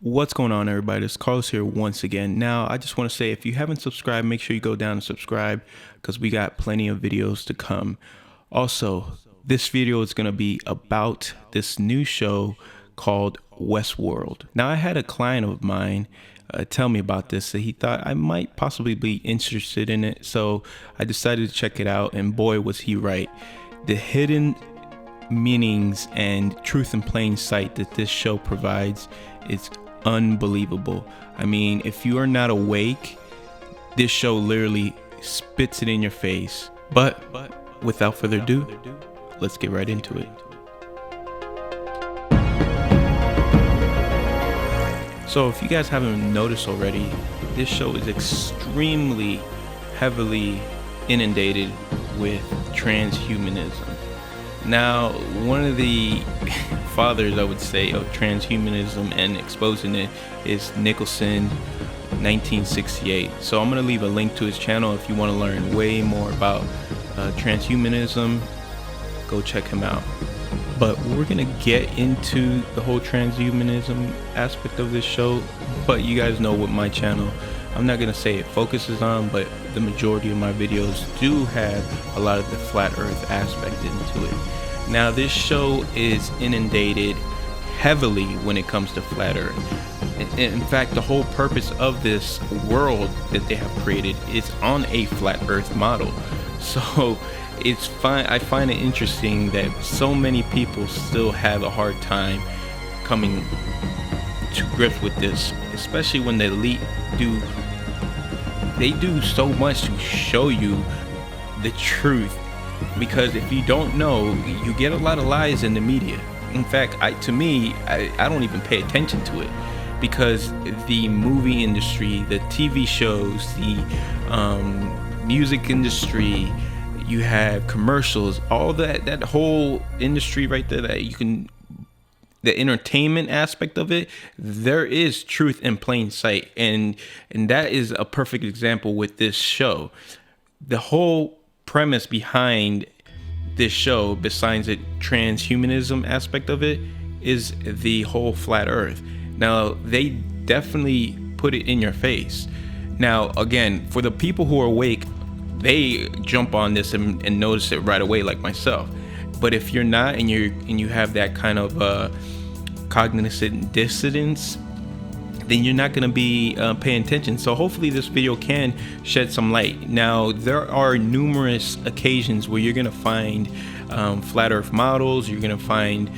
What's going on, everybody? It's Carlos here once again. Now, I just want to say, if you haven't subscribed, make sure you go down and subscribe because we got plenty of videos to come. Also, this video is going to be about this new show called WestWorld. Now, I had a client of mine tell me about this, that he thought I might possibly be interested in it. So I decided to check it out, and boy, was he right. The hidden meanings and truth in plain sight that this show provides is unbelievable. I mean, if you are not awake, this show literally spits it in your face. But without further ado, let's get right into it. So if you guys haven't noticed already, this show is extremely heavily inundated with transhumanism. Now, one of the fathers, I would say, of transhumanism and exposing it is Nicholson, 1968. So I'm going to leave a link to his channel if you want to learn way more about transhumanism. Go check him out. But we're going to get into the whole transhumanism aspect of this show. But you guys know with my channel, I'm not going to say it focuses on, but the majority of my videos do have a lot of the flat earth aspect into it. Now, this show is inundated heavily when it comes to flat earth. In fact, the whole purpose of this world that they have created is on a flat earth model. So it's fine. I find it interesting that so many people still have a hard time coming to grips with this, especially when the elite do so much to show you the truth. Because if you don't know, you get a lot of lies in the media. In fact, I don't even pay attention to it, because the movie industry, the TV shows, the music industry, you have commercials, all that whole industry right there, that you can, the entertainment aspect of it, there is truth in plain sight. And that is a perfect example with this show. The whole premise behind this show, besides the transhumanism aspect of it, is the whole flat earth. Now, they definitely put it in your face. Now, again, for the people who are awake, they jump on this and notice it right away, like myself. But if you're not, and you have that kind of cognizant dissonance, then you're not going to be paying attention. So hopefully this video can shed some light. Now, there are numerous occasions where you're going to find flat earth models. You're going to find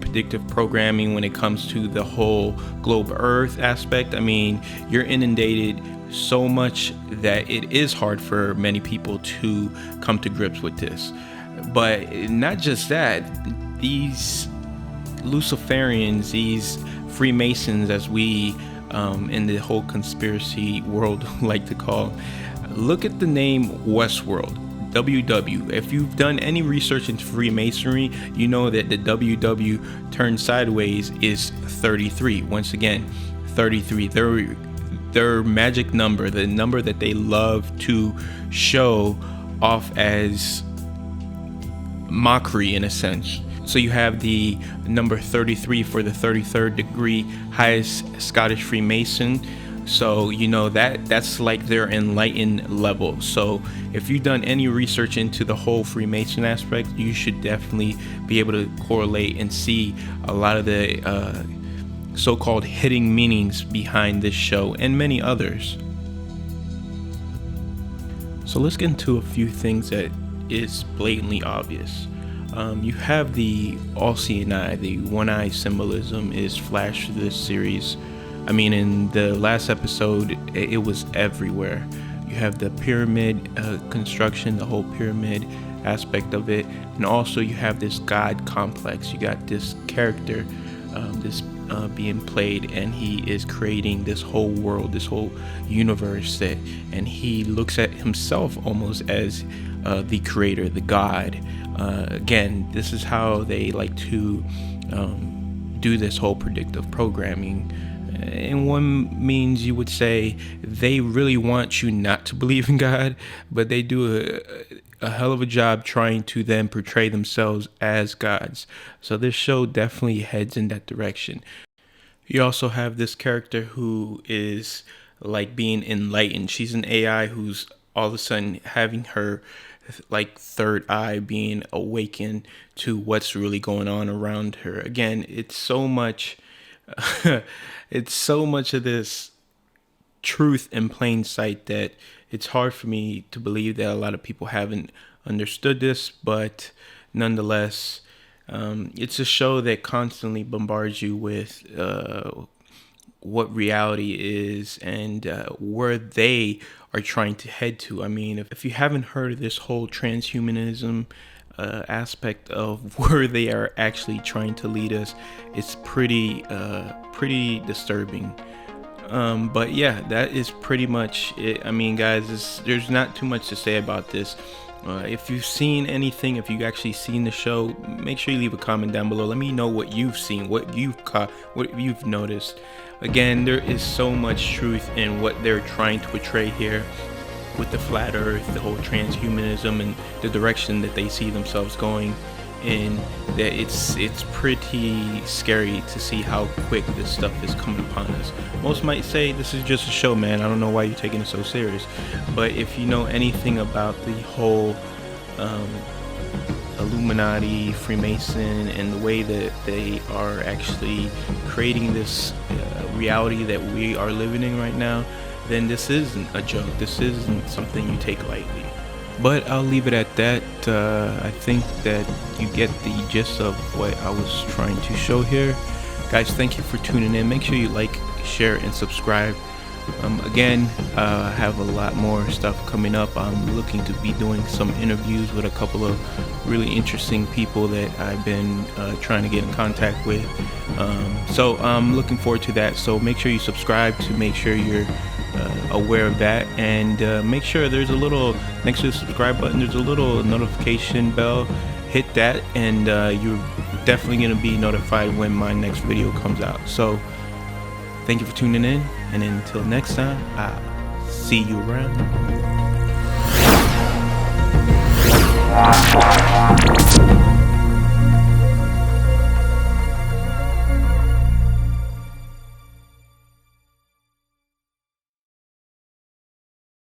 predictive programming when it comes to the whole globe earth aspect. I mean, you're inundated so much that it is hard for many people to come to grips with this. But not just that, these Luciferians, these Freemasons, as we in the whole conspiracy world like to call, look at the name WestWorld, WW. If you've done any research into Freemasonry, you know that the WW turned sideways is 33. Once again, 33. Their magic number, the number that they love to show off as mockery in a sense. So you have the number 33 for the 33rd degree highest Scottish Freemason. So you know that's like their enlightened level. So if you've done any research into the whole Freemason aspect, you should definitely be able to correlate and see a lot of the so-called hidden meanings behind this show and many others. So let's get into a few things that is blatantly obvious. You have the all-seeing eye, the one-eye symbolism is flashed through this series. I mean, in the last episode, it was everywhere. You have the pyramid construction, the whole pyramid aspect of it, and also you have this God complex. You got this character, being played, and he is creating this whole world, this whole universe, and he looks at himself almost as the creator, the God. Again, this is how they like to do this whole predictive programming. In one means, you would say they really want you not to believe in God, but they do a hell of a job trying to then portray themselves as gods. So this show definitely heads in that direction. You also have this character who is like being enlightened. She's an AI who's all of a sudden having her like third eye being awakened to what's really going on around her. Again, it's so much it's so much of this truth in plain sight that it's hard for me to believe that a lot of people haven't understood this, but nonetheless, it's a show that constantly bombards you with what reality is and where they are trying to head to. I mean, if you haven't heard of this whole transhumanism aspect of where they are actually trying to lead us, it's pretty disturbing. But yeah, that is pretty much it. I mean, guys, there's not too much to say about this. If you've seen anything, if you've actually seen the show, make sure you leave a comment down below. Let me know what you've seen, what you've caught, what you've noticed. Again, there is so much truth in what they're trying to portray here with the flat earth, the whole transhumanism, and the direction that they see themselves going in, that it's pretty scary to see how quick this stuff is coming upon us. Most might say this is just a show, man. I don't know why you're taking it so serious. But if you know anything about the whole Illuminati, Freemason, and the way that they are actually creating this reality that we are living in right now, then this isn't a joke. This isn't something you take lightly. But I'll leave it at that. I think that you get the gist of what I was trying to show here. Guys, thank you for tuning in. Make sure you like, share, and subscribe. Again, I have a lot more stuff coming up. I'm looking to be doing some interviews with a couple of really interesting people that I've been trying to get in contact with. So I'm looking forward to that. So make sure you subscribe to make sure you're aware of that, and make sure there's a little next to the subscribe button, there's a little notification bell. Hit that, and you're definitely going to be notified when my next video comes out. So thank you for tuning in, and until next time, I'll see you around.